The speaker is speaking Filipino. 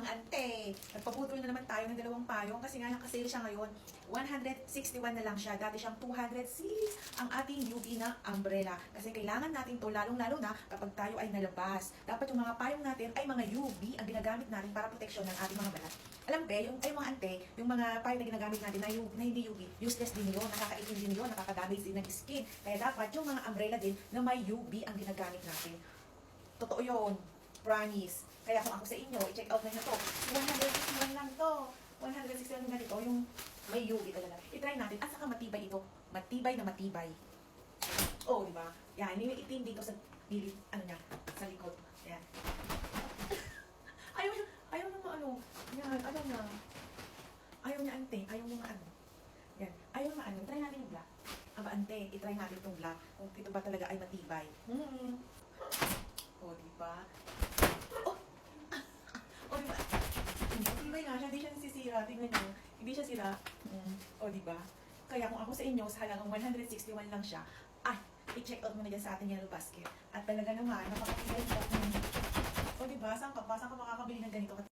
mga ante. Nagpaputol na naman tayo ng dalawang payong kasi nga nakasale siya ngayon. 161 na lang siya. Dati siyang 206 ang ating UV na umbrella. Kasi kailangan natin to lalong-lalo na kapag tayo ay nalabas. Dapat yung mga payong natin ay mga UV ang ginagamit natin para proteksyon ng ating mga balat. Alam pe, yung mga ante, yung mga payong na ginagamit natin na hindi UV, useless din yun, nakakaitim din yun, nakakadamage din ng skin. Kaya dapat yung mga umbrella din na may UV ang ginagamit natin. Totoo yun. Promise. Kaya kung ako sa inyo, i-check out na to. 161 lang to. 161 na ito, yung may UV talaga. I-try natin. At saka matibay ito. Matibay na matibay. Oh, di ba? Yan, may itim dito sa pilit, ano niya, sa likod. Yan. Ayaw na ano. Yan, ano na. Ayaw niya ante. Ayaw niya ano. Yan. Ayaw na ano. Try natin yung black. Aba ante, i-try natin itong black. Kung ito ba talaga ay matibay. Oh, di ba? O, diba? Matibay nga siya, hindi siya nasisira. Tingnan nyo, hindi siya sira. O, diba? Kaya kung ako sa inyo, sa halagang 161 lang siya, ay, i-check out mo na dyan sa ating yellow basket. At talaga naman, napakatibay po. O, diba? Saan ka pa? Saan ka makakabili ng ganito?